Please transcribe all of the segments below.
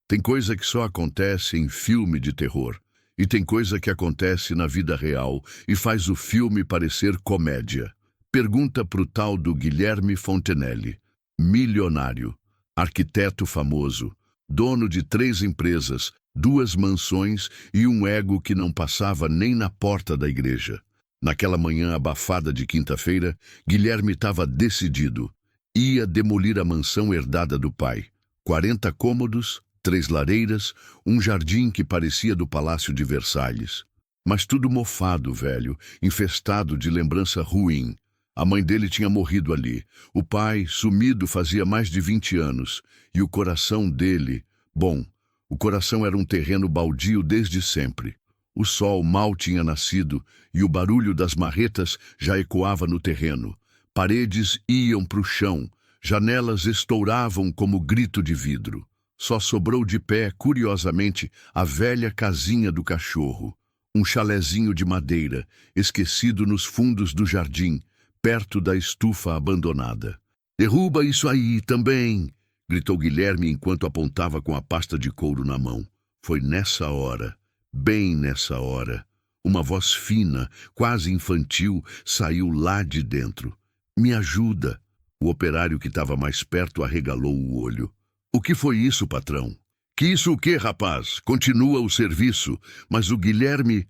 Tem coisa que só acontece em filme de terror. E tem coisa que acontece na vida real e faz o filme parecer comédia. Pergunta pro tal do Guilherme Fontenelle. Milionário, arquiteto famoso, dono de 3 empresas, 2 mansões e um ego que não passava nem na porta da igreja. Naquela manhã abafada de quinta-feira, Guilherme estava decidido. Ia demolir a mansão herdada do pai. 40 cômodos, 3 lareiras, um jardim que parecia do Palácio de Versalhes. Mas tudo mofado, velho, infestado de lembrança ruim. A mãe dele tinha morrido ali. O pai, sumido fazia mais de 20 anos. E o coração dele... Bom, o coração era um terreno baldio desde sempre. O sol mal tinha nascido e o barulho das marretas já ecoava no terreno. Paredes iam para o chão, janelas estouravam como grito de vidro. Só sobrou de pé, curiosamente, a velha casinha do cachorro. Um chalezinho de madeira, esquecido nos fundos do jardim, perto da estufa abandonada. "Derruba isso aí também!" gritou Guilherme enquanto apontava com a pasta de couro na mão. Foi nessa hora, bem nessa hora, uma voz fina, quase infantil, saiu lá de dentro. "Me ajuda!" O operário que estava mais perto arregalou o olho. "O que foi isso, patrão?" "Que isso o quê, rapaz? Continua o serviço." Mas o Guilherme...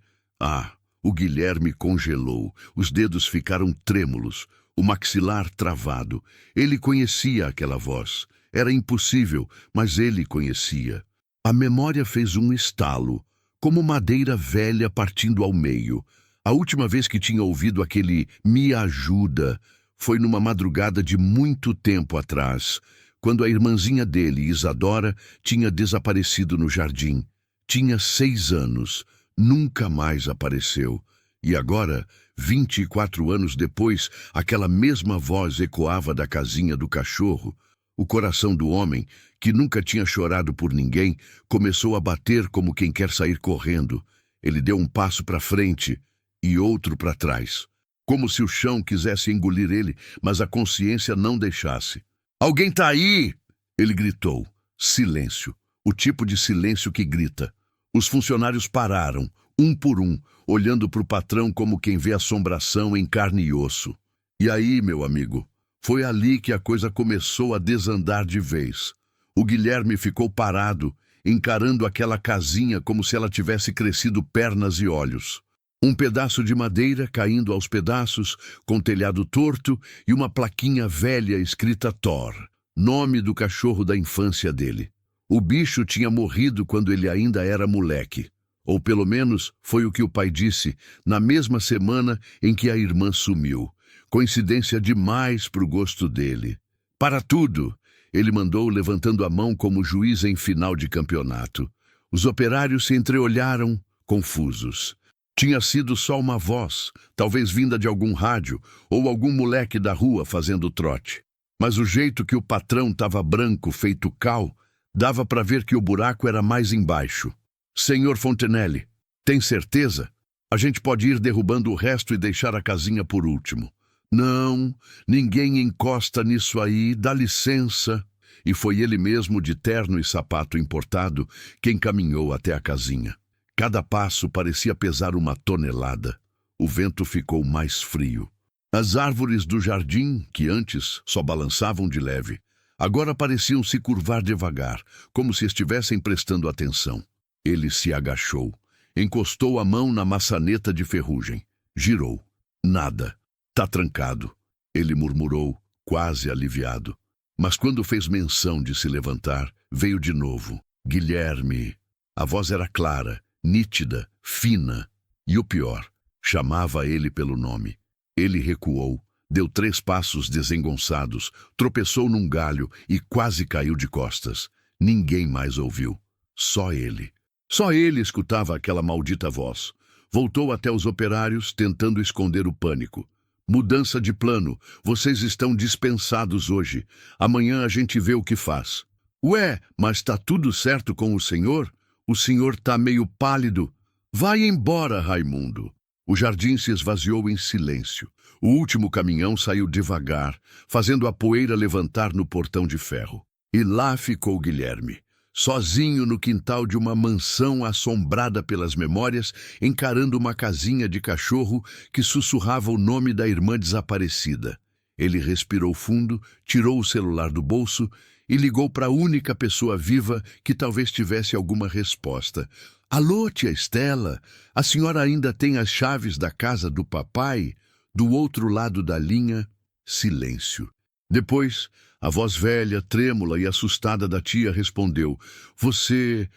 O Guilherme congelou. Os dedos ficaram trêmulos, o maxilar travado. Ele conhecia aquela voz. Era impossível, mas ele conhecia. A memória fez um estalo, como madeira velha partindo ao meio. A última vez que tinha ouvido aquele "me ajuda" foi numa madrugada de muito tempo atrás, quando a irmãzinha dele, Isadora, tinha desaparecido no jardim. Tinha 6 anos, nunca mais apareceu. E agora, 24 anos depois, aquela mesma voz ecoava da casinha do cachorro. O coração do homem, que nunca tinha chorado por ninguém, começou a bater como quem quer sair correndo. Ele deu um passo para frente e outro para trás, como se o chão quisesse engolir ele, mas a consciência não deixasse. "Alguém tá aí!" ele gritou. Silêncio, o tipo de silêncio que grita. Os funcionários pararam, um por um, olhando para o patrão como quem vê assombração em carne e osso. E aí, meu amigo, foi ali que a coisa começou a desandar de vez. O Guilherme ficou parado, encarando aquela casinha como se ela tivesse crescido pernas e olhos. Um pedaço de madeira caindo aos pedaços, com telhado torto e uma plaquinha velha escrita Thor, nome do cachorro da infância dele. O bicho tinha morrido quando ele ainda era moleque. Ou pelo menos foi o que o pai disse, na mesma semana em que a irmã sumiu. Coincidência demais pro gosto dele. "Para tudo!" ele mandou, levantando a mão como juiz em final de campeonato. Os operários se entreolharam, confusos. Tinha sido só uma voz, talvez vinda de algum rádio, ou algum moleque da rua fazendo trote. Mas o jeito que o patrão estava branco, feito cal, dava para ver que o buraco era mais embaixo. "Senhor Fontenelle, tem certeza? A gente pode ir derrubando o resto e deixar a casinha por último." "Não, ninguém encosta nisso aí, dá licença." E foi ele mesmo, de terno e sapato importado, quem caminhou até a casinha. Cada passo parecia pesar 1 tonelada. O vento ficou mais frio. As árvores do jardim, que antes só balançavam de leve, agora pareciam se curvar devagar, como se estivessem prestando atenção. Ele se agachou, encostou a mão na maçaneta de ferrugem, girou. Nada. "Tá trancado", ele murmurou, quase aliviado. Mas quando fez menção de se levantar, veio de novo. "Guilherme." A voz era clara, nítida, fina. E o pior, chamava ele pelo nome. Ele recuou, deu 3 passos desengonçados, tropeçou num galho e quase caiu de costas. Ninguém mais ouviu. Só ele. Só ele escutava aquela maldita voz. Voltou até os operários, tentando esconder o pânico. "Mudança de plano. Vocês estão dispensados hoje. Amanhã a gente vê o que faz." "Ué, mas tá tudo certo com o senhor? O senhor tá meio pálido." "Vai embora, Raimundo." O jardim se esvaziou em silêncio. O último caminhão saiu devagar, fazendo a poeira levantar no portão de ferro. E lá ficou Guilherme, sozinho no quintal de uma mansão assombrada pelas memórias, encarando uma casinha de cachorro que sussurrava o nome da irmã desaparecida. Ele respirou fundo, tirou o celular do bolso e ligou para a única pessoa viva que talvez tivesse alguma resposta. Alô, tia Estela, a senhora ainda tem as chaves da casa do papai? Do outro lado da linha, silêncio. Depois, a voz velha, trêmula e assustada da tia respondeu: Você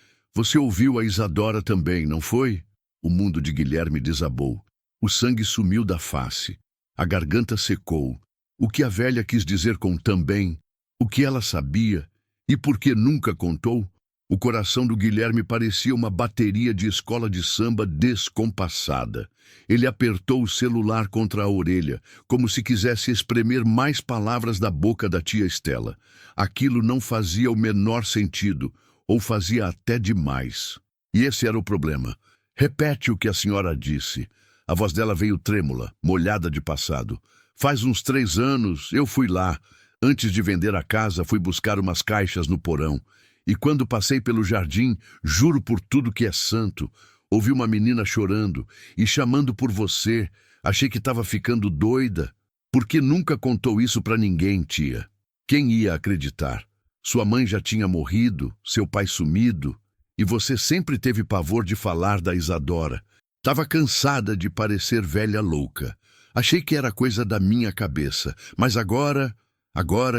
ouviu a Isadora também, não foi? O mundo de Guilherme desabou. O sangue sumiu da face. A garganta secou. O que a velha quis dizer com também? O que ela sabia? E por que nunca contou? O coração do Guilherme parecia uma bateria de escola de samba descompassada. Ele apertou o celular contra a orelha, como se quisesse espremer mais palavras da boca da tia Estela. Aquilo não fazia o menor sentido, ou fazia até demais. E esse era o problema. Repete o que a senhora disse. A voz dela veio trêmula, molhada de passado. Faz uns 3 anos, eu fui lá. Antes de vender a casa, fui buscar umas caixas no porão. E quando passei pelo jardim, juro por tudo que é santo, ouvi uma menina chorando e chamando por você. Achei que estava ficando doida. Por que nunca contou isso para ninguém, tia? Quem ia acreditar? Sua mãe já tinha morrido, seu pai sumido, e você sempre teve pavor de falar da Isadora. Estava cansada de parecer velha louca. Achei que era coisa da minha cabeça, mas agora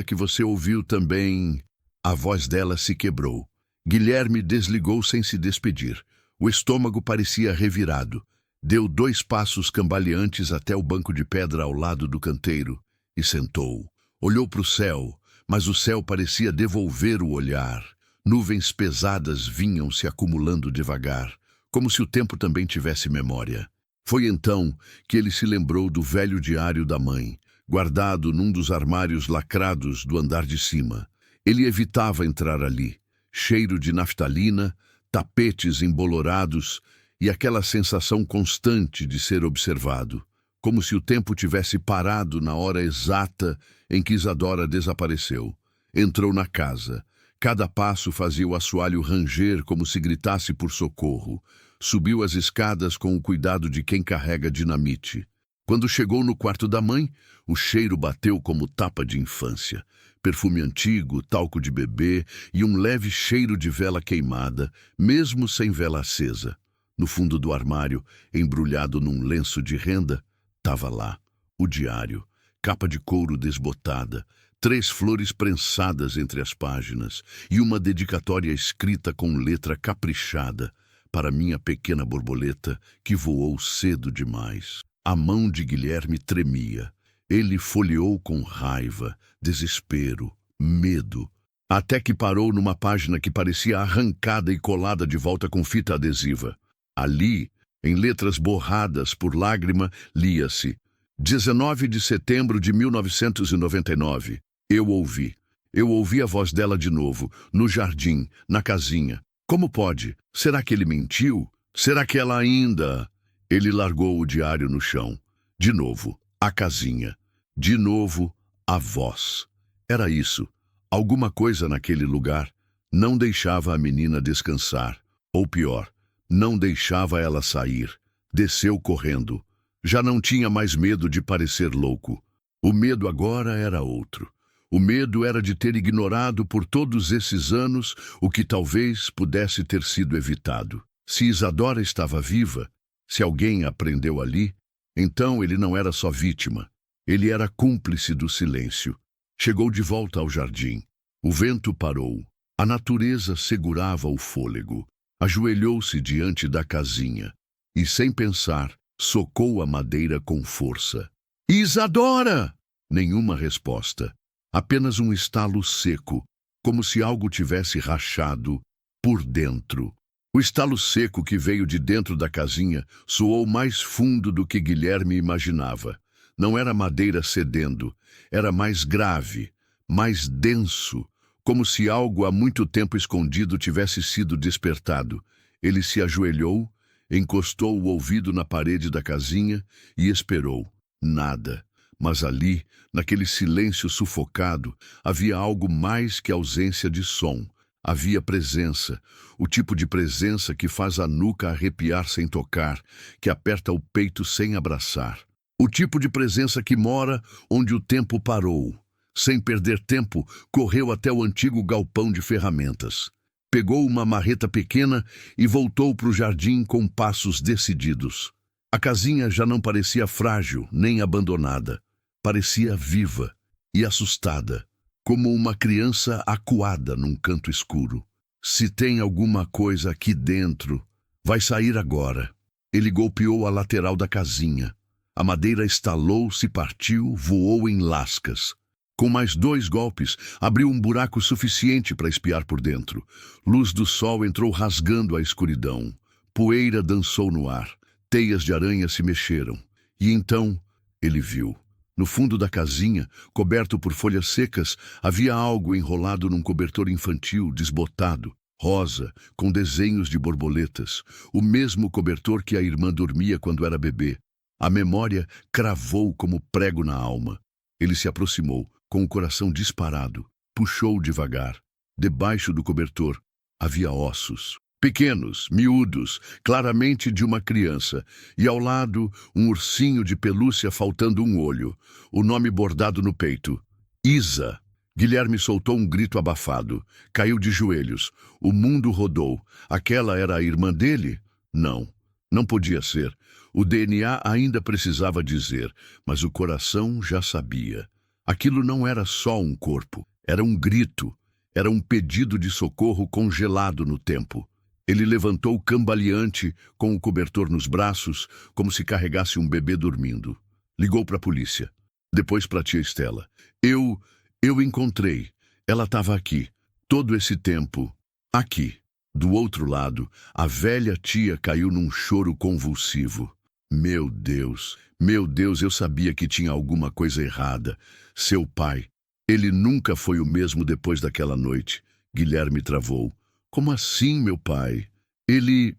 que você ouviu também... A voz dela se quebrou. Guilherme desligou sem se despedir. O estômago parecia revirado. Deu 2 passos cambaleantes até o banco de pedra ao lado do canteiro e sentou. Olhou para o céu, mas o céu parecia devolver o olhar. Nuvens pesadas vinham se acumulando devagar, como se o tempo também tivesse memória. Foi então que ele se lembrou do velho diário da mãe, guardado num dos armários lacrados do andar de cima. Ele evitava entrar ali. Cheiro de naftalina, tapetes embolorados e aquela sensação constante de ser observado, como se o tempo tivesse parado na hora exata em que Isadora desapareceu. Entrou na casa. Cada passo fazia o assoalho ranger como se gritasse por socorro. Subiu as escadas com o cuidado de quem carrega dinamite. Quando chegou no quarto da mãe, o cheiro bateu como tapa de infância. Perfume antigo, talco de bebê e um leve cheiro de vela queimada, mesmo sem vela acesa. No fundo do armário, embrulhado num lenço de renda, estava lá, o diário, capa de couro desbotada, 3 flores prensadas entre as páginas e uma dedicatória escrita com letra caprichada para minha pequena borboleta que voou cedo demais. A mão de Guilherme tremia. Ele folheou com raiva, desespero, medo, até que parou numa página que parecia arrancada e colada de volta com fita adesiva. Ali, em letras borradas por lágrima, lia-se: 19 de setembro de 1999. Eu ouvi a voz dela de novo, no jardim, na casinha. Como pode? Será que ele mentiu? Será que ela ainda... Ele largou o diário no chão. De novo, a casinha. De novo, a voz. Era isso. Alguma coisa naquele lugar não deixava a menina descansar. Ou pior, não deixava ela sair. Desceu correndo. Já não tinha mais medo de parecer louco. O medo agora era outro. O medo era de ter ignorado por todos esses anos o que talvez pudesse ter sido evitado. Se Isadora estava viva, se alguém a prendeu ali, então ele não era só vítima. Ele era cúmplice do silêncio. Chegou de volta ao jardim. O vento parou. A natureza segurava o fôlego. Ajoelhou-se diante da casinha e, sem pensar, socou a madeira com força. Isadora! Nenhuma resposta. Apenas um estalo seco, como se algo tivesse rachado por dentro. O estalo seco que veio de dentro da casinha soou mais fundo do que Guilherme imaginava. Não era madeira cedendo, era mais grave, mais denso, como se algo há muito tempo escondido tivesse sido despertado. Ele se ajoelhou, encostou o ouvido na parede da casinha e esperou. Nada. Mas ali, naquele silêncio sufocado, havia algo mais que ausência de som. Havia presença, o tipo de presença que faz a nuca arrepiar sem tocar, que aperta o peito sem abraçar. O tipo de presença que mora onde o tempo parou. Sem perder tempo, correu até o antigo galpão de ferramentas. Pegou uma marreta pequena e voltou para o jardim com passos decididos. A casinha já não parecia frágil nem abandonada. Parecia viva e assustada, como uma criança acuada num canto escuro. Se tem alguma coisa aqui dentro, vai sair agora. Ele golpeou a lateral da casinha. A madeira estalou, se partiu, voou em lascas. Com mais 2 golpes, abriu um buraco suficiente para espiar por dentro. Luz do sol entrou rasgando a escuridão. Poeira dançou no ar. Teias de aranha se mexeram. E então ele viu. No fundo da casinha, coberto por folhas secas, havia algo enrolado num cobertor infantil, desbotado, rosa, com desenhos de borboletas. O mesmo cobertor que a irmã dormia quando era bebê. A memória cravou como prego na alma. Ele se aproximou, com o coração disparado. Puxou devagar. Debaixo do cobertor havia ossos. Pequenos, miúdos, claramente de uma criança. E ao lado, um ursinho de pelúcia faltando um olho. O nome bordado no peito. Isa. Guilherme soltou um grito abafado. Caiu de joelhos. O mundo rodou. Aquela era a irmã dele? Não. Não podia ser. O DNA ainda precisava dizer, mas o coração já sabia. Aquilo não era só um corpo. Era um grito. Era um pedido de socorro congelado no tempo. Ele levantou cambaleante, com o cobertor nos braços, como se carregasse um bebê dormindo. Ligou para a polícia. Depois para a tia Estela. Eu encontrei. Ela estava aqui. Todo esse tempo. Aqui. Do outro lado, a velha tia caiu num choro convulsivo. Meu Deus, eu sabia que tinha alguma coisa errada. Seu pai. Ele nunca foi o mesmo depois daquela noite. Guilherme travou. Como assim, meu pai? Ele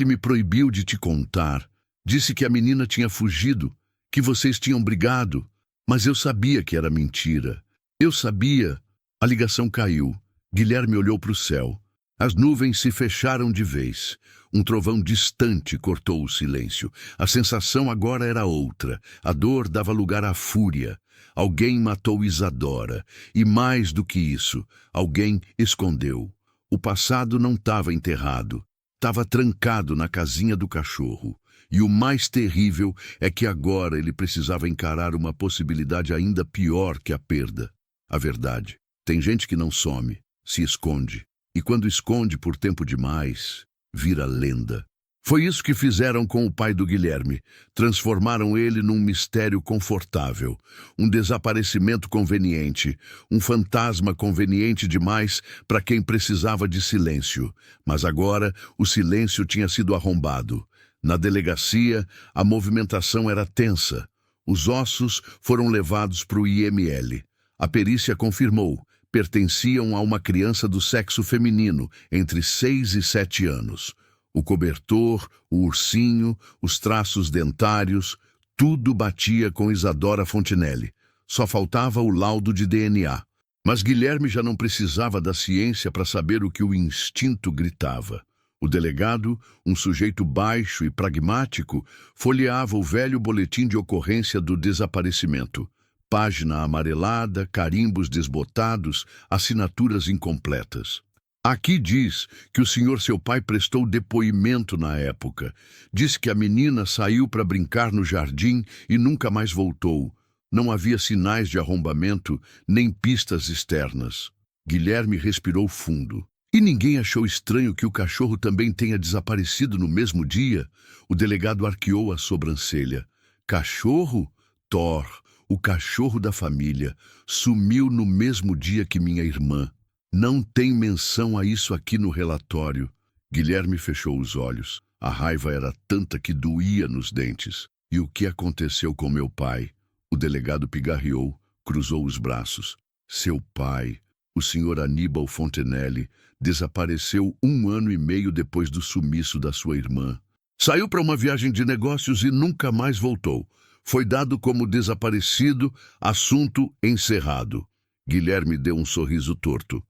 me proibiu de te contar. Disse que a menina tinha fugido, que vocês tinham brigado. Mas eu sabia que era mentira. Eu sabia. A ligação caiu. Guilherme olhou para o céu. As nuvens se fecharam de vez. Um trovão distante cortou o silêncio. A sensação agora era outra. A dor dava lugar à fúria. Alguém matou Isadora. E mais do que isso, alguém escondeu. O passado não estava enterrado. Estava trancado na casinha do cachorro. E o mais terrível é que agora ele precisava encarar uma possibilidade ainda pior que a perda. A verdade. Tem gente que não some, se esconde. E quando esconde por tempo demais, vira lenda. Foi isso que fizeram com o pai do Guilherme. Transformaram ele num mistério confortável, um desaparecimento conveniente, um fantasma conveniente demais para quem precisava de silêncio. Mas agora o silêncio tinha sido arrombado. Na delegacia, a movimentação era tensa. Os ossos foram levados para o IML. A perícia confirmou. Pertenciam a uma criança do sexo feminino, entre 6 e 7 anos. O cobertor, o ursinho, os traços dentários, tudo batia com Isadora Fontenelle. Só faltava o laudo de DNA. Mas Guilherme já não precisava da ciência para saber o que o instinto gritava. O delegado, um sujeito baixo e pragmático, folheava o velho boletim de ocorrência do desaparecimento. Página amarelada, carimbos desbotados, assinaturas incompletas. Aqui diz que o senhor seu pai prestou depoimento na época. Diz que a menina saiu para brincar no jardim e nunca mais voltou. Não havia sinais de arrombamento, nem pistas externas. Guilherme respirou fundo. E ninguém achou estranho que o cachorro também tenha desaparecido no mesmo dia? O delegado arqueou a sobrancelha. Cachorro? Thor. O cachorro da família sumiu no mesmo dia que minha irmã. Não tem menção a isso aqui no relatório. Guilherme fechou os olhos. A raiva era tanta que doía nos dentes. E o que aconteceu com meu pai? O delegado pigarreou, cruzou os braços. Seu pai, o senhor Aníbal Fontenelle, desapareceu 1 ano e meio depois do sumiço da sua irmã. Saiu para uma viagem de negócios e nunca mais voltou. Foi dado como desaparecido, assunto encerrado. Guilherme deu um sorriso torto.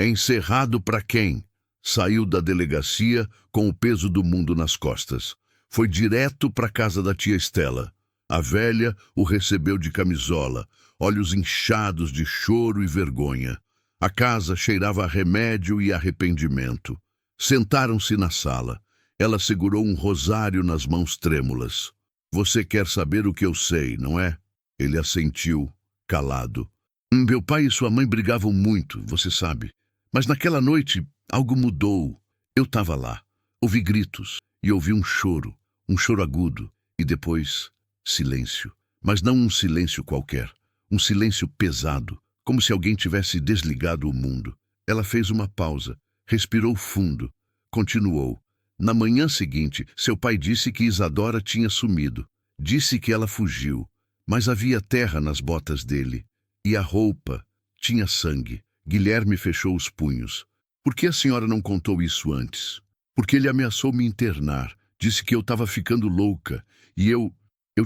Encerrado para quem? Saiu da delegacia com o peso do mundo nas costas. Foi direto para a casa da tia Estela. A velha o recebeu de camisola, olhos inchados de choro e vergonha. A casa cheirava a remédio e arrependimento. Sentaram-se na sala. Ela segurou um rosário nas mãos trêmulas. Você quer saber o que eu sei, não é? Ele assentiu, calado. Meu pai e sua mãe brigavam muito, você sabe. Mas naquela noite, algo mudou. Eu estava lá. Ouvi gritos e ouvi um choro agudo. E depois, silêncio. Mas não um silêncio qualquer. Um silêncio pesado, como se alguém tivesse desligado o mundo. Ela fez uma pausa, respirou fundo, continuou. Na manhã seguinte, seu pai disse que Isadora tinha sumido. Disse que ela fugiu, mas havia terra nas botas dele. E a roupa tinha sangue. Guilherme fechou os punhos. Por que a senhora não contou isso antes? Porque ele ameaçou me internar. Disse que eu estava ficando louca. E eu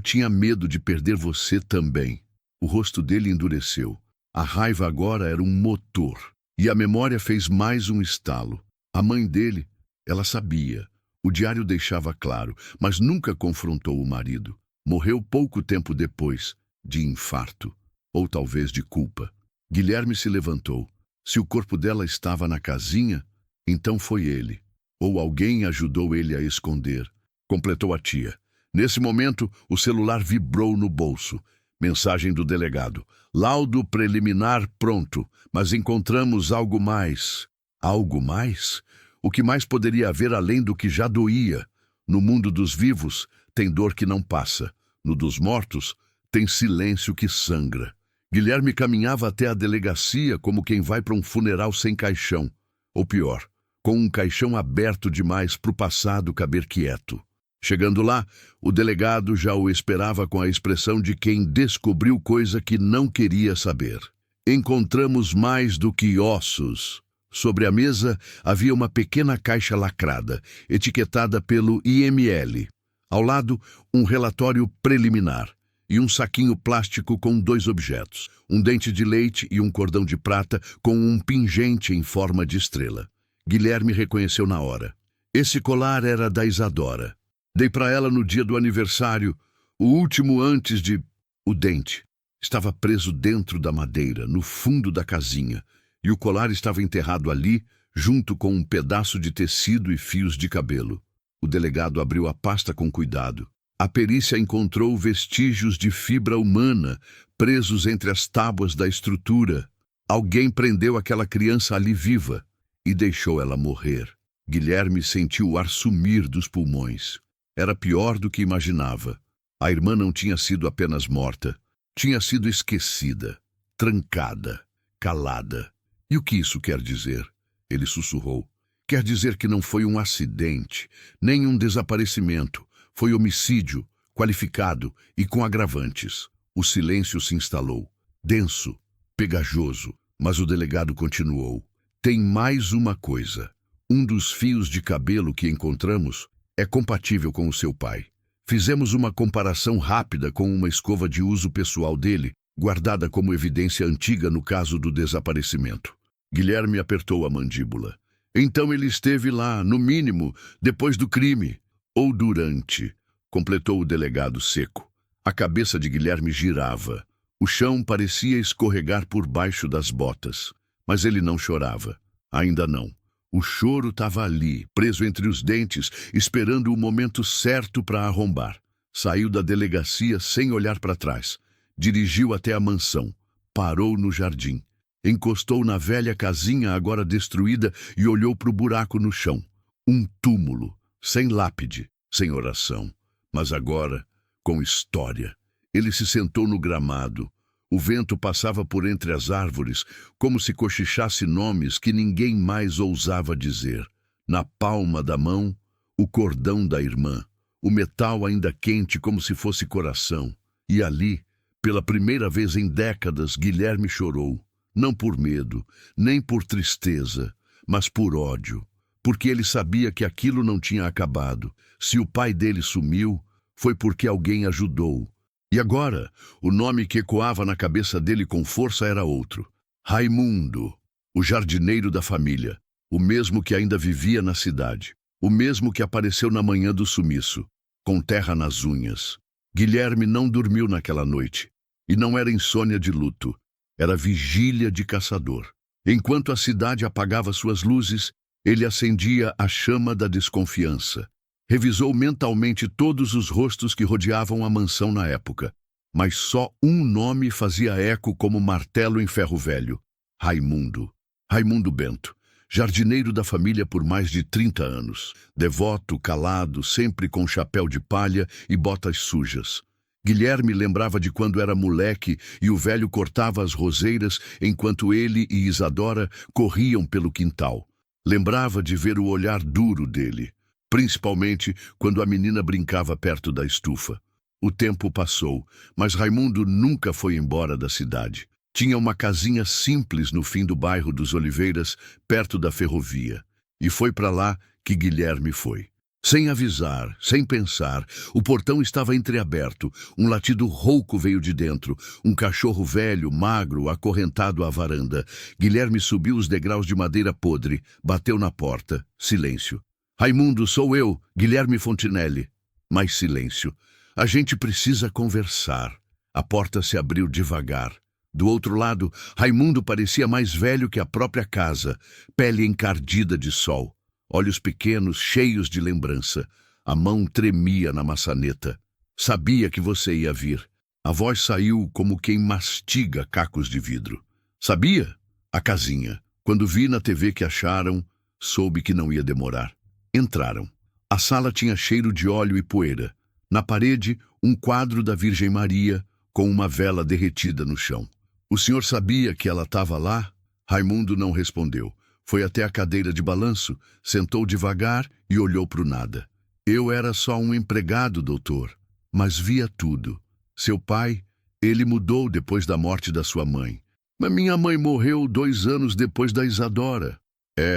tinha medo de perder você também. O rosto dele endureceu. A raiva agora era um motor. E a memória fez mais um estalo. A mãe dele, ela sabia. O diário deixava claro, mas nunca confrontou o marido. Morreu pouco tempo depois, de infarto. Ou talvez de culpa. Guilherme se levantou. Se o corpo dela estava na casinha, então foi ele. Ou alguém ajudou ele a esconder. Completou a tia. Nesse momento, o celular vibrou no bolso. Mensagem do delegado. Laudo preliminar pronto, mas encontramos algo mais. Algo mais? O que mais poderia haver além do que já doía? No mundo dos vivos, tem dor que não passa. No dos mortos, tem silêncio que sangra. Guilherme caminhava até a delegacia como quem vai para um funeral sem caixão. Ou pior, com um caixão aberto demais para o passado caber quieto. Chegando lá, o delegado já o esperava com a expressão de quem descobriu coisa que não queria saber. Encontramos mais do que ossos. Sobre a mesa havia uma pequena caixa lacrada, etiquetada pelo IML. Ao lado, um relatório preliminar e um saquinho plástico com 2 objetos, um dente de leite e um cordão de prata com um pingente em forma de estrela. Guilherme reconheceu na hora. Esse colar era da Isadora. Dei para ela no dia do aniversário, o último antes de... O dente estava preso dentro da madeira, no fundo da casinha, e o colar estava enterrado ali, junto com um pedaço de tecido e fios de cabelo. O delegado abriu a pasta com cuidado. A perícia encontrou vestígios de fibra humana, presos entre as tábuas da estrutura. Alguém prendeu aquela criança ali viva e deixou ela morrer. Guilherme sentiu o ar sumir dos pulmões. Era pior do que imaginava. A irmã não tinha sido apenas morta. Tinha sido esquecida, trancada, calada. E o que isso quer dizer? Ele sussurrou. Quer dizer que não foi um acidente, nem um desaparecimento. Foi homicídio, qualificado e com agravantes. O silêncio se instalou, denso, pegajoso, mas o delegado continuou. Tem mais uma coisa. Um dos fios de cabelo que encontramos é compatível com o seu pai. Fizemos uma comparação rápida com uma escova de uso pessoal dele, guardada como evidência antiga no caso do desaparecimento. Guilherme apertou a mandíbula. Então ele esteve lá, no mínimo, depois do crime. Ou durante, completou o delegado seco. A cabeça de Guilherme girava. O chão parecia escorregar por baixo das botas. Mas ele não chorava. Ainda não. O choro estava ali, preso entre os dentes, esperando o momento certo para arrombar. Saiu da delegacia sem olhar para trás. Dirigiu até a mansão. Parou no jardim. Encostou na velha casinha agora destruída e olhou para o buraco no chão. Um túmulo, sem lápide, sem oração. Mas agora, com história. Ele se sentou no gramado. O vento passava por entre as árvores, como se cochichasse nomes que ninguém mais ousava dizer. Na palma da mão, o cordão da irmã, o metal ainda quente como se fosse coração. E ali, pela primeira vez em décadas, Guilherme chorou. Não por medo, nem por tristeza, mas por ódio. Porque ele sabia que aquilo não tinha acabado. Se o pai dele sumiu, foi porque alguém ajudou. E agora, o nome que ecoava na cabeça dele com força era outro. Raimundo. O jardineiro da família, o mesmo que ainda vivia na cidade, o mesmo que apareceu na manhã do sumiço, com terra nas unhas. Guilherme não dormiu naquela noite, e não era insônia de luto, era vigília de caçador. Enquanto a cidade apagava suas luzes, ele acendia a chama da desconfiança. Revisou mentalmente todos os rostos que rodeavam a mansão na época, mas só um nome fazia eco como martelo em ferro velho: Raimundo. Raimundo Bento, jardineiro da família por mais de 30 anos, devoto, calado, sempre com chapéu de palha e botas sujas. Guilherme lembrava de quando era moleque e o velho cortava as roseiras enquanto ele e Isadora corriam pelo quintal. Lembrava de ver o olhar duro dele, principalmente quando a menina brincava perto da estufa. O tempo passou, mas Raimundo nunca foi embora da cidade. Tinha uma casinha simples no fim do bairro dos Oliveiras, perto da ferrovia. E foi para lá que Guilherme foi. Sem avisar, sem pensar, o portão estava entreaberto. Um latido rouco veio de dentro. Um cachorro velho, magro, acorrentado à varanda. Guilherme subiu os degraus de madeira podre, bateu na porta. Silêncio. Raimundo, sou eu, Guilherme Fontinelli. Mais silêncio. A gente precisa conversar. A porta se abriu devagar. Do outro lado, Raimundo parecia mais velho que a própria casa, pele encardida de sol, olhos pequenos, cheios de lembrança. A mão tremia na maçaneta. Sabia que você ia vir. A voz saiu como quem mastiga cacos de vidro. Sabia? A casinha. Quando vi na TV que acharam, soube que não ia demorar. Entraram. A sala tinha cheiro de óleo e poeira. Na parede, um quadro da Virgem Maria, com uma vela derretida no chão. O senhor sabia que ela estava lá? Raimundo não respondeu. Foi até a cadeira de balanço, sentou devagar e olhou para o nada. Eu era só um empregado, doutor, mas via tudo. Seu pai, ele mudou depois da morte da sua mãe. Mas minha mãe morreu 2 anos depois da Isadora.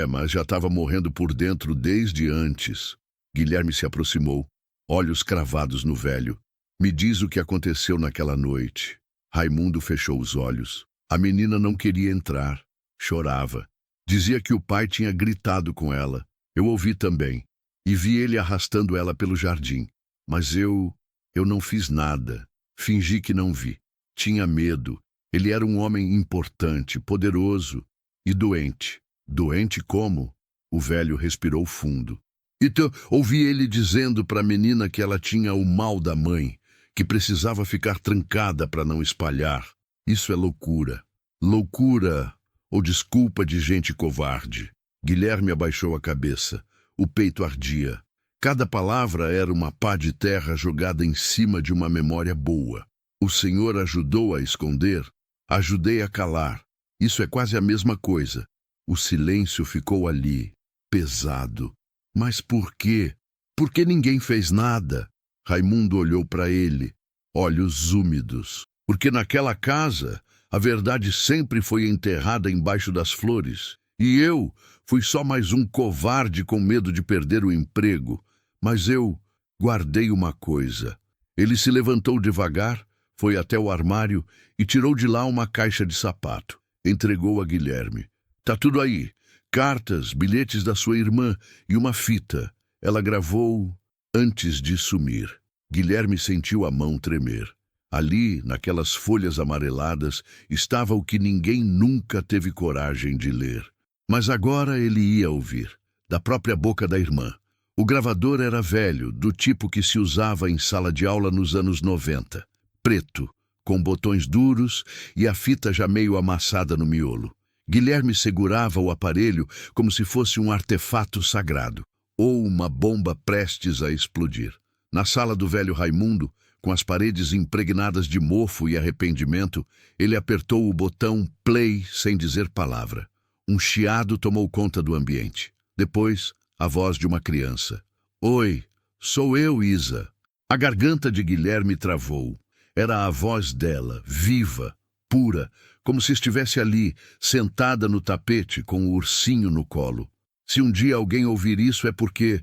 Mas já estava morrendo por dentro desde antes. Guilherme se aproximou, olhos cravados no velho. Me diz o que aconteceu naquela noite. Raimundo fechou os olhos. A menina não queria entrar. Chorava. Dizia que o pai tinha gritado com ela. Eu ouvi também. E vi ele arrastando ela pelo jardim. Mas eu não fiz nada. Fingi que não vi. Tinha medo. Ele era um homem importante, poderoso e doente. Doente como? O velho respirou fundo. Então, ouvi ele dizendo para a menina que ela tinha o mal da mãe, que precisava ficar trancada para não espalhar. Isso é loucura. Loucura ou desculpa de gente covarde. Guilherme abaixou a cabeça. O peito ardia. Cada palavra era uma pá de terra jogada em cima de uma memória boa. O Senhor ajudou a esconder, ajudei a calar. Isso é quase a mesma coisa. O silêncio ficou ali, pesado. Mas por quê? Por que ninguém fez nada? Raimundo olhou para ele, olhos úmidos. Porque naquela casa, a verdade sempre foi enterrada embaixo das flores. E eu fui só mais um covarde com medo de perder o emprego. Mas eu guardei uma coisa. Ele se levantou devagar, foi até o armário e tirou de lá uma caixa de sapato. Entregou a Guilherme. Tá tudo aí. Cartas, bilhetes da sua irmã e uma fita. Ela gravou antes de sumir. Guilherme sentiu a mão tremer. Ali, naquelas folhas amareladas, estava o que ninguém nunca teve coragem de ler. Mas agora ele ia ouvir, da própria boca da irmã. O gravador era velho, do tipo que se usava em sala de aula nos anos 90. Preto, com botões duros e a fita já meio amassada no miolo. Guilherme segurava o aparelho como se fosse um artefato sagrado, ou uma bomba prestes a explodir. Na sala do velho Raimundo, com as paredes impregnadas de mofo e arrependimento, ele apertou o botão play sem dizer palavra. Um chiado tomou conta do ambiente. Depois, a voz de uma criança. Oi, sou eu, Isa. A garganta de Guilherme travou. Era a voz dela, viva, pura, como se estivesse ali, sentada no tapete com o ursinho no colo. Se um dia alguém ouvir isso é porque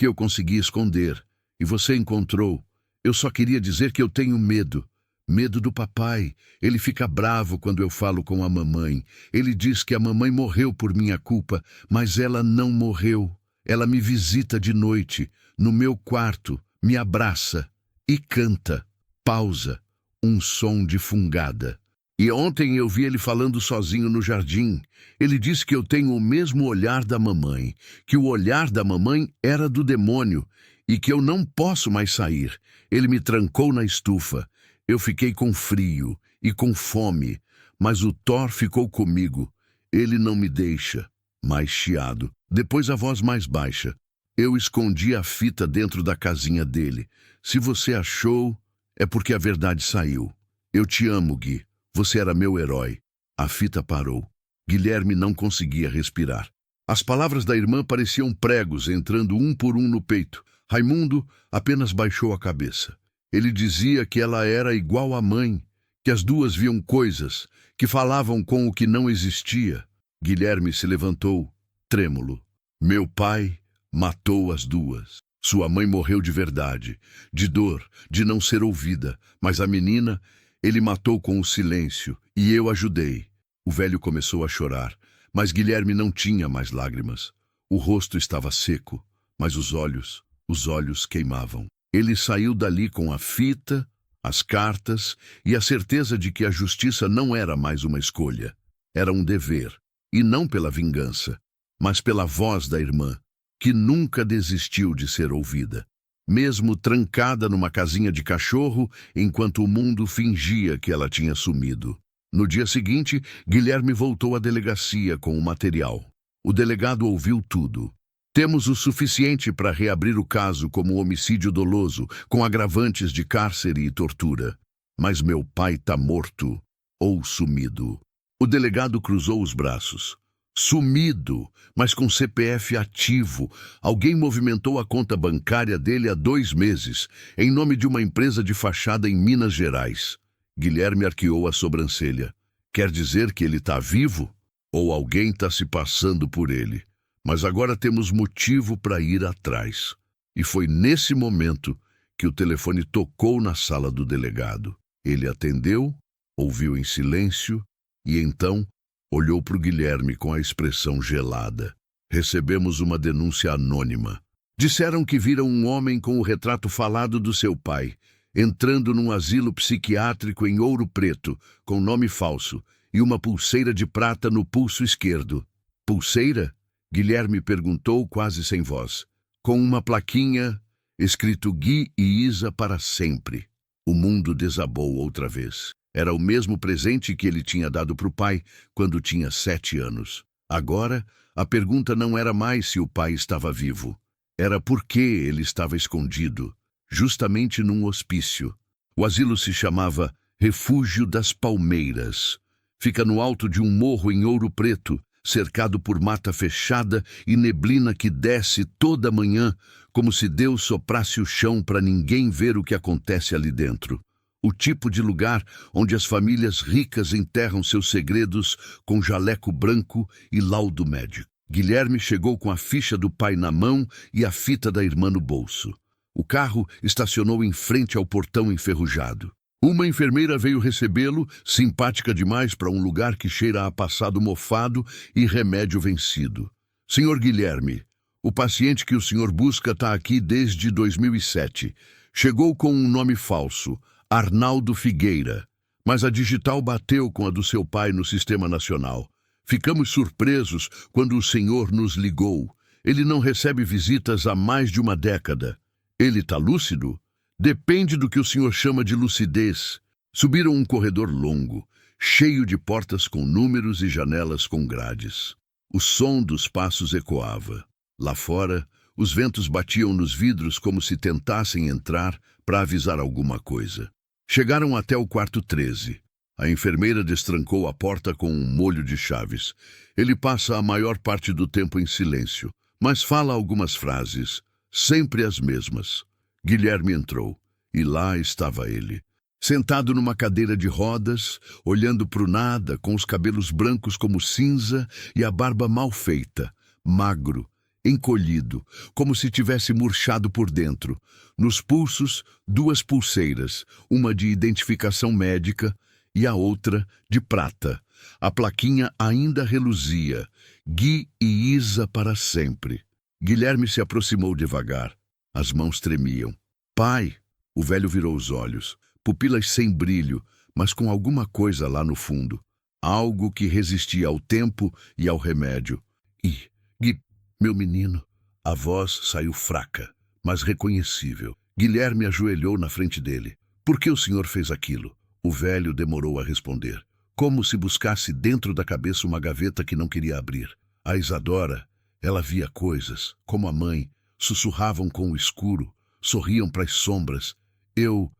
eu consegui esconder. E você encontrou. Eu só queria dizer que eu tenho medo. Medo do papai. Ele fica bravo quando eu falo com a mamãe. Ele diz que a mamãe morreu por minha culpa, mas ela não morreu. Ela me visita de noite, no meu quarto, me abraça e canta. Pausa. Um som de fungada. E ontem eu vi ele falando sozinho no jardim. Ele disse que eu tenho o mesmo olhar da mamãe, que o olhar da mamãe era do demônio e que eu não posso mais sair. Ele me trancou na estufa. Eu fiquei com frio e com fome, mas o Thor ficou comigo. Ele não me deixa. Mais chiado. Depois a voz mais baixa. Eu escondi a fita dentro da casinha dele. Se você achou, é porque a verdade saiu. Eu te amo, Gui. Você era meu herói. A fita parou. Guilherme não conseguia respirar. As palavras da irmã pareciam pregos entrando um por um no peito. Raimundo apenas baixou a cabeça. Ele dizia que ela era igual à mãe, que as duas viam coisas, que falavam com o que não existia. Guilherme se levantou, trêmulo. Meu pai matou as duas. Sua mãe morreu de verdade, de dor, de não ser ouvida, mas a menina ele matou com o silêncio, e eu ajudei. O velho começou a chorar, mas Guilherme não tinha mais lágrimas. O rosto estava seco, mas os olhos queimavam. Ele saiu dali com a fita, as cartas e a certeza de que a justiça não era mais uma escolha. Era um dever, e não pela vingança, mas pela voz da irmã, que nunca desistiu de ser ouvida. Mesmo trancada numa casinha de cachorro, enquanto o mundo fingia que ela tinha sumido. No dia seguinte, Guilherme voltou à delegacia com o material. O delegado ouviu tudo. Temos o suficiente para reabrir o caso como homicídio doloso, com agravantes de cárcere e tortura. Mas meu pai está morto ou sumido. O delegado cruzou os braços. Sumido, mas com CPF ativo. Alguém movimentou a conta bancária dele há 2 meses, em nome de uma empresa de fachada em Minas Gerais. Guilherme arqueou a sobrancelha. Quer dizer que ele está vivo? Ou alguém está se passando por ele? Mas agora temos motivo para ir atrás. E foi nesse momento que o telefone tocou na sala do delegado. Ele atendeu, ouviu em silêncio e então olhou para o Guilherme com a expressão gelada. Recebemos uma denúncia anônima. Disseram que viram um homem com o retrato falado do seu pai, entrando num asilo psiquiátrico em Ouro Preto, com nome falso, e uma pulseira de prata no pulso esquerdo. Pulseira? Guilherme perguntou quase sem voz. Com uma plaquinha, escrito Gui e Isa para sempre. O mundo desabou outra vez. Era o mesmo presente que ele tinha dado para o pai quando tinha 7 anos. Agora, a pergunta não era mais se o pai estava vivo. Era por que ele estava escondido, justamente num hospício. O asilo se chamava Refúgio das Palmeiras. Fica no alto de um morro em Ouro Preto, cercado por mata fechada e neblina que desce toda manhã, como se Deus soprasse o chão para ninguém ver o que acontece ali dentro. O tipo de lugar onde as famílias ricas enterram seus segredos com jaleco branco e laudo médico. Guilherme chegou com a ficha do pai na mão e a fita da irmã no bolso. O carro estacionou em frente ao portão enferrujado. Uma enfermeira veio recebê-lo, simpática demais para um lugar que cheira a passado mofado e remédio vencido. Senhor Guilherme, o paciente que o senhor busca está aqui desde 2007. Chegou com um nome falso, Arnaldo Figueira, mas a digital bateu com a do seu pai no Sistema Nacional. Ficamos surpresos quando o senhor nos ligou. Ele não recebe visitas há mais de uma década. Ele está lúcido? Depende do que o senhor chama de lucidez. Subiram um corredor longo, cheio de portas com números e janelas com grades. O som dos passos ecoava. Lá fora, os ventos batiam nos vidros como se tentassem entrar para avisar alguma coisa. Chegaram até o quarto 13. A enfermeira destrancou a porta com um molho de chaves. Ele passa a maior parte do tempo em silêncio, mas fala algumas frases, sempre as mesmas. Guilherme entrou, e lá estava ele, sentado numa cadeira de rodas, olhando para o nada, com os cabelos brancos como cinza e a barba mal feita, magro, encolhido, como se tivesse murchado por dentro. Nos pulsos, 2 pulseiras, uma de identificação médica e a outra de prata. A plaquinha ainda reluzia. Gui e Isa para sempre. Guilherme se aproximou devagar. As mãos tremiam. Pai! O velho virou os olhos. Pupilas sem brilho, mas com alguma coisa lá no fundo. Algo que resistia ao tempo e ao remédio. Gui, meu menino. A voz saiu fraca, mas reconhecível. Guilherme ajoelhou na frente dele. Por que o senhor fez aquilo? O velho demorou a responder. Como se buscasse dentro da cabeça uma gaveta que não queria abrir. A Isadora, ela via coisas, como a mãe, sussurravam com o escuro, sorriam para as sombras. Eu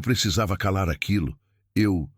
precisava calar aquilo. Eu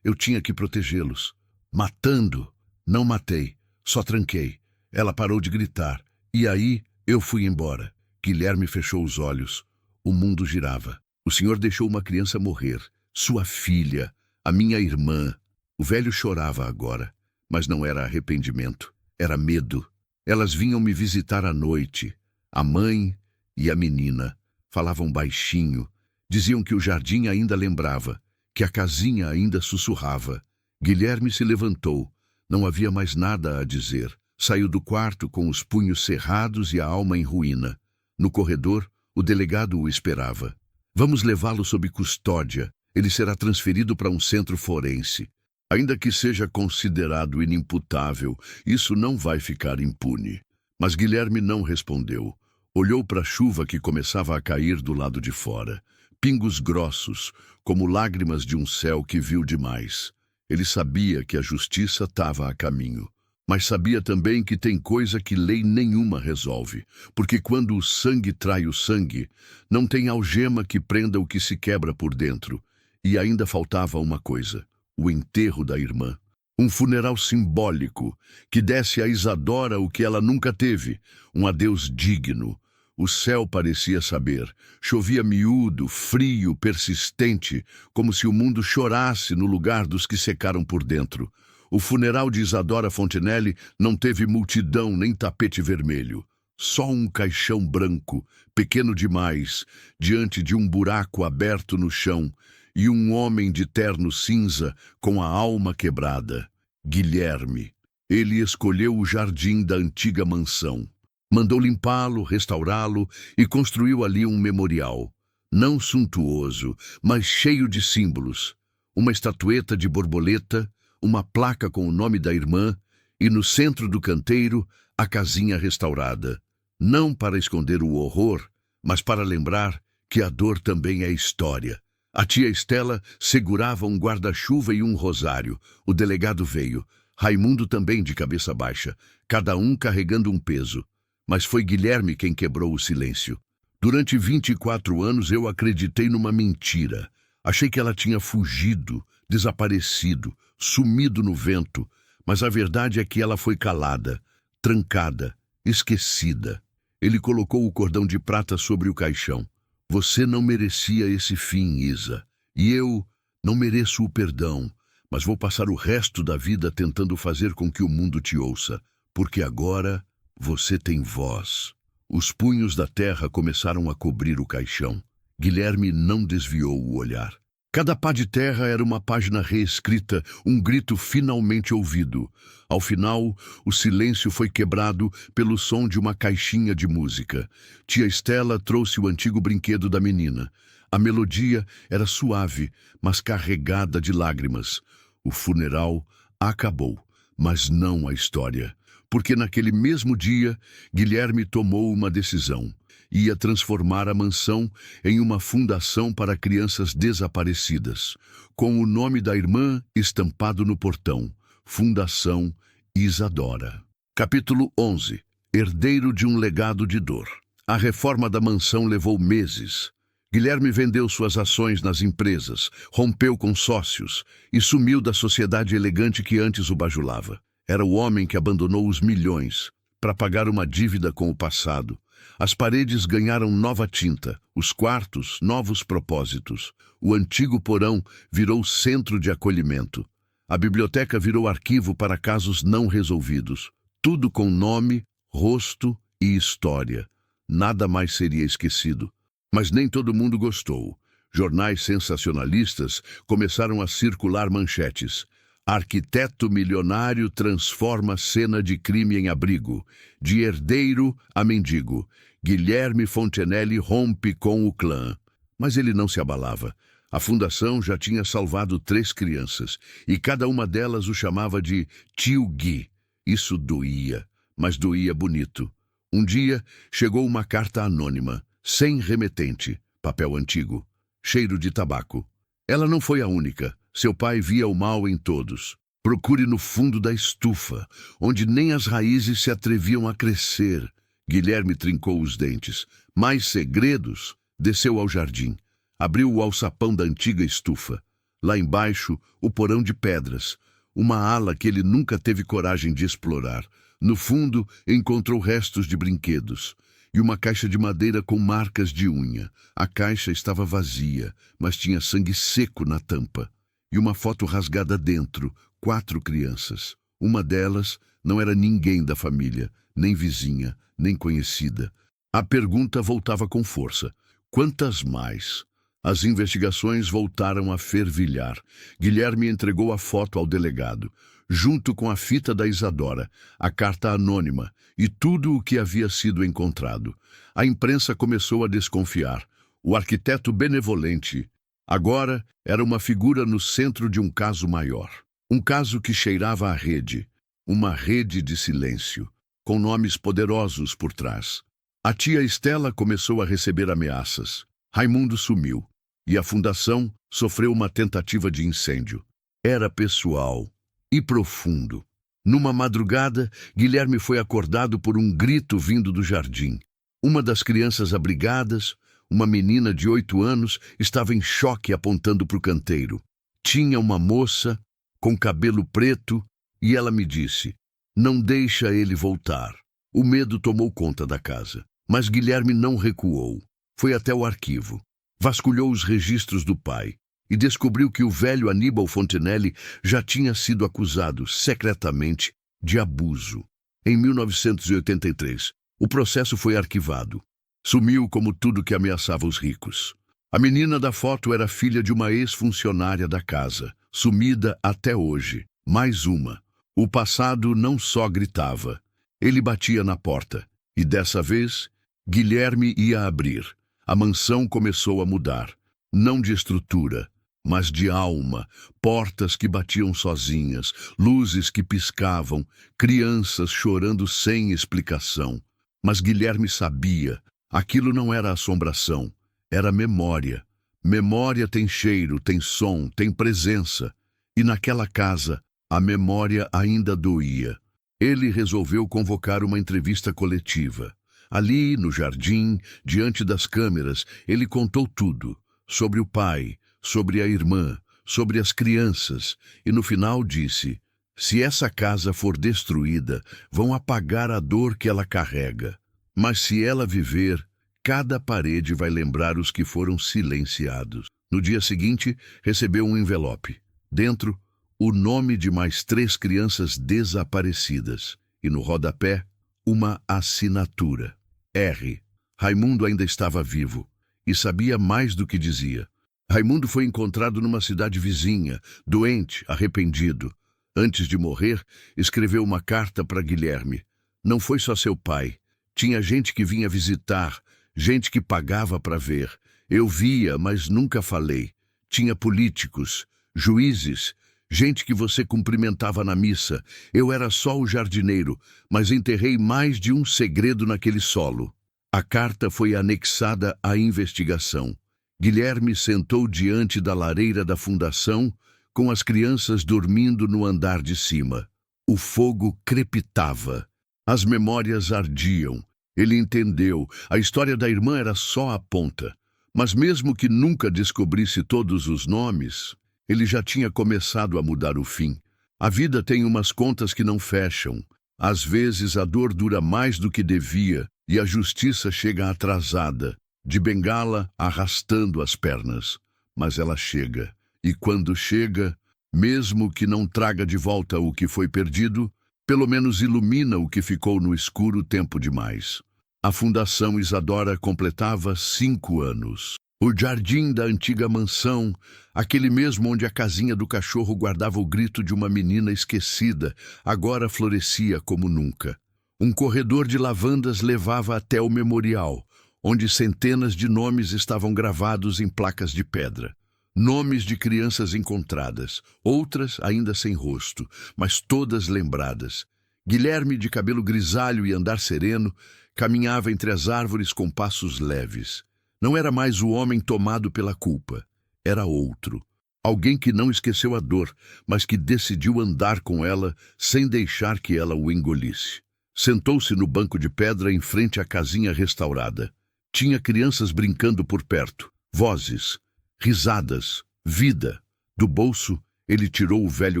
tinha que protegê-los. Matando. Não matei, só tranquei. Ela parou de gritar. E aí eu fui embora. Guilherme fechou os olhos. O mundo girava. O senhor deixou uma criança morrer. Sua filha, a minha irmã. O velho chorava agora, mas não era arrependimento. Era medo. Elas vinham me visitar à noite. A mãe e a menina. Falavam baixinho. Diziam que o jardim ainda lembrava, que a casinha ainda sussurrava. Guilherme se levantou. Não havia mais nada a dizer. Saiu do quarto com os punhos cerrados e a alma em ruína. No corredor, o delegado o esperava. Vamos levá-lo sob custódia. Ele será transferido para um centro forense. Ainda que seja considerado inimputável, isso não vai ficar impune. Mas Guilherme não respondeu. Olhou para a chuva que começava a cair do lado de fora. Pingos grossos, como lágrimas de um céu que viu demais. Ele sabia que a justiça estava a caminho. Mas sabia também que tem coisa que lei nenhuma resolve. Porque quando o sangue trai o sangue, não tem algema que prenda o que se quebra por dentro. E ainda faltava uma coisa. O enterro da irmã. Um funeral simbólico, que desse a Isadora o que ela nunca teve, um adeus digno. O céu parecia saber. Chovia miúdo, frio, persistente, como se o mundo chorasse no lugar dos que secaram por dentro. O funeral de Isadora Fontenelle não teve multidão nem tapete vermelho. Só um caixão branco, pequeno demais, diante de um buraco aberto no chão, e um homem de terno cinza com a alma quebrada. Guilherme. Ele escolheu o jardim da antiga mansão. Mandou limpá-lo, restaurá-lo e construiu ali um memorial. Não suntuoso, mas cheio de símbolos. Uma estatueta de borboleta, uma placa com o nome da irmã e no centro do canteiro a casinha restaurada. Não para esconder o horror, mas para lembrar que a dor também é história. A tia Estela segurava um guarda-chuva e um rosário. O delegado veio. Raimundo também de cabeça baixa, cada um carregando um peso. Mas foi Guilherme quem quebrou o silêncio. Durante 24 anos eu acreditei numa mentira. Achei que ela tinha fugido, desaparecido, sumido no vento. Mas a verdade é que ela foi calada, trancada, esquecida. Ele colocou o cordão de prata sobre o caixão. Você não merecia esse fim, Isa. E eu não mereço o perdão, mas vou passar o resto da vida tentando fazer com que o mundo te ouça, porque agora você tem voz. Os punhos da terra começaram a cobrir o caixão. Guilherme não desviou o olhar. Cada pá de terra era uma página reescrita, um grito finalmente ouvido. Ao final, o silêncio foi quebrado pelo som de uma caixinha de música. Tia Estela trouxe o antigo brinquedo da menina. A melodia era suave, mas carregada de lágrimas. O funeral acabou, mas não a história. Porque naquele mesmo dia, Guilherme tomou uma decisão. Ia transformar a mansão em uma fundação para crianças desaparecidas, com o nome da irmã estampado no portão. Fundação Isadora. Capítulo 11. Herdeiro de um legado de dor. A reforma da mansão levou meses. Guilherme vendeu suas ações nas empresas, rompeu com sócios e sumiu da sociedade elegante que antes o bajulava. Era o homem que abandonou os milhões para pagar uma dívida com o passado. As paredes ganharam nova tinta, os quartos, novos propósitos. O antigo porão virou centro de acolhimento. A biblioteca virou arquivo para casos não resolvidos. Tudo com nome, rosto e história. Nada mais seria esquecido. Mas nem todo mundo gostou. Jornais sensacionalistas começaram a circular manchetes. Arquiteto milionário transforma cena de crime em abrigo. De herdeiro a mendigo. Guilherme Fontenelle rompe com o clã. Mas ele não se abalava. A fundação já tinha salvado 3 crianças, e cada uma delas o chamava de Tio Gui. Isso doía, mas doía bonito. Um dia, chegou uma carta anônima, sem remetente, papel antigo, cheiro de tabaco. Ela não foi a única. Seu pai via o mal em todos. Procure no fundo da estufa, onde nem as raízes se atreviam a crescer. Guilherme trincou os dentes. Mais segredos? Desceu ao jardim. Abriu o alçapão da antiga estufa. Lá embaixo, o porão de pedras. Uma ala que ele nunca teve coragem de explorar. No fundo, encontrou restos de brinquedos. E uma caixa de madeira com marcas de unha. A caixa estava vazia, mas tinha sangue seco na tampa. E uma foto rasgada dentro, 4 crianças. Uma delas não era ninguém da família, nem vizinha, nem conhecida. A pergunta voltava com força. Quantas mais? As investigações voltaram a fervilhar. Guilherme entregou a foto ao delegado, junto com a fita da Isadora, a carta anônima e tudo o que havia sido encontrado. A imprensa começou a desconfiar. O arquiteto benevolente agora era uma figura no centro de um caso maior. Um caso que cheirava a rede, uma rede de silêncio, com nomes poderosos por trás. A tia Estela começou a receber ameaças. Raimundo sumiu. E a fundação sofreu uma tentativa de incêndio. Era pessoal e profundo. Numa madrugada, Guilherme foi acordado por um grito vindo do jardim. Uma das crianças abrigadas, uma menina de 8 anos, estava em choque apontando para o canteiro. Tinha uma moça com cabelo preto e ela me disse: "Não deixa ele voltar." O medo tomou conta da casa. Mas Guilherme não recuou. Foi até o arquivo. Vasculhou os registros do pai e descobriu que o velho Aníbal Fontenelle já tinha sido acusado, secretamente, de abuso. Em 1983, o processo foi arquivado. Sumiu como tudo que ameaçava os ricos. A menina da foto era filha de uma ex-funcionária da casa, sumida até hoje. Mais uma. O passado não só gritava, ele batia na porta. E dessa vez, Guilherme ia abrir. A mansão começou a mudar, não de estrutura, mas de alma, portas que batiam sozinhas, luzes que piscavam, crianças chorando sem explicação. Mas Guilherme sabia, aquilo não era assombração, era memória. Memória tem cheiro, tem som, tem presença. E naquela casa, a memória ainda doía. Ele resolveu convocar uma entrevista coletiva. Ali, no jardim, diante das câmeras, ele contou tudo. Sobre o pai, sobre a irmã, sobre as crianças. E no final disse: "Se essa casa for destruída, vão apagar a dor que ela carrega. Mas se ela viver, cada parede vai lembrar os que foram silenciados." No dia seguinte, recebeu um envelope. Dentro, o nome de mais 3 crianças desaparecidas. E no rodapé, uma assinatura. R. Raimundo ainda estava vivo e sabia mais do que dizia. Raimundo foi encontrado numa cidade vizinha, doente, arrependido. Antes de morrer, escreveu uma carta para Guilherme. Não foi só seu pai. Tinha gente que vinha visitar, gente que pagava para ver. Eu via, mas nunca falei. Tinha políticos, juízes, gente que você cumprimentava na missa. Eu era só o jardineiro, mas enterrei mais de um segredo naquele solo. A carta foi anexada à investigação. Guilherme sentou diante da lareira da fundação, com as crianças dormindo no andar de cima. O fogo crepitava. As memórias ardiam. Ele entendeu. A história da irmã era só a ponta. Mas mesmo que nunca descobrisse todos os nomes, ele já tinha começado a mudar o fim. A vida tem umas contas que não fecham. Às vezes a dor dura mais do que devia e a justiça chega atrasada, de bengala arrastando as pernas. Mas ela chega. E quando chega, mesmo que não traga de volta o que foi perdido, Pelo menos ilumina o que ficou no escuro tempo demais. A Fundação Isadora completava 5 anos. O jardim da antiga mansão, aquele mesmo onde a casinha do cachorro guardava o grito de uma menina esquecida, agora florescia como nunca. Um corredor de lavandas levava até o memorial, onde centenas de nomes estavam gravados em placas de pedra. Nomes de crianças encontradas, outras ainda sem rosto, mas todas lembradas. Guilherme, de cabelo grisalho e andar sereno, caminhava entre as árvores com passos leves. Não era mais o homem tomado pela culpa. Era outro. Alguém que não esqueceu a dor, mas que decidiu andar com ela sem deixar que ela o engolisse. Sentou-se no banco de pedra em frente à casinha restaurada. Tinha crianças brincando por perto. Vozes, risadas, vida. Do bolso, ele tirou o velho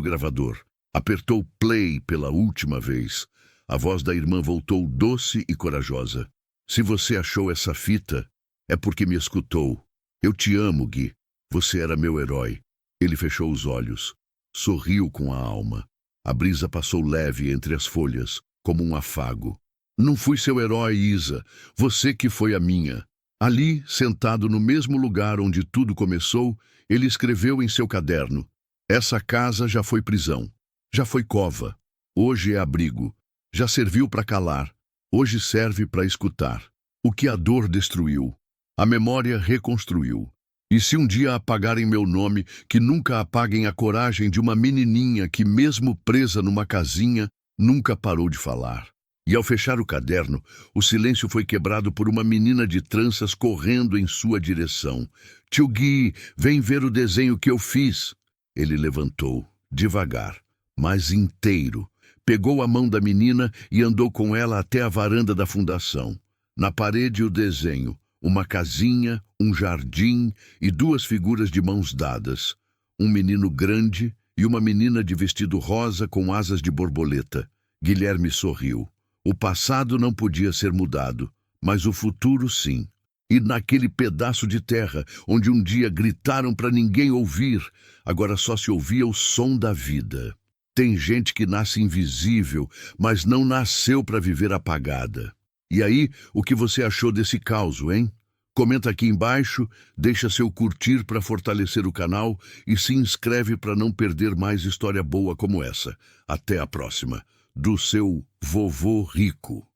gravador. Apertou play pela última vez. A voz da irmã voltou doce e corajosa. Se você achou essa fita, é porque me escutou. Eu te amo, Gui. Você era meu herói. Ele fechou os olhos. Sorriu com a alma. A brisa passou leve entre as folhas, como um afago. Não fui seu herói, Isa. Você que foi a minha. Ali, sentado no mesmo lugar onde tudo começou, ele escreveu em seu caderno: essa casa já foi prisão. Já foi cova. Hoje é abrigo. Já serviu para calar. Hoje serve para escutar. O que a dor destruiu, a memória reconstruiu. E se um dia apagarem meu nome, que nunca apaguem a coragem de uma menininha que, mesmo presa numa casinha, nunca parou de falar. E ao fechar o caderno, o silêncio foi quebrado por uma menina de tranças correndo em sua direção. Tio Gui, vem ver o desenho que eu fiz. Ele levantou, devagar, mas inteiro. Pegou a mão da menina e andou com ela até a varanda da fundação. Na parede o desenho, uma casinha, um jardim e 2 figuras de mãos dadas. Um menino grande e uma menina de vestido rosa com asas de borboleta. Guilherme sorriu. O passado não podia ser mudado, mas o futuro sim. E naquele pedaço de terra, onde um dia gritaram para ninguém ouvir, agora só se ouvia o som da vida. Tem gente que nasce invisível, mas não nasceu para viver apagada. E aí, o que você achou desse caos, hein? Comenta aqui embaixo, deixa seu curtir para fortalecer o canal e se inscreve para não perder mais história boa como essa. Até a próxima. Do seu Vovô Rico.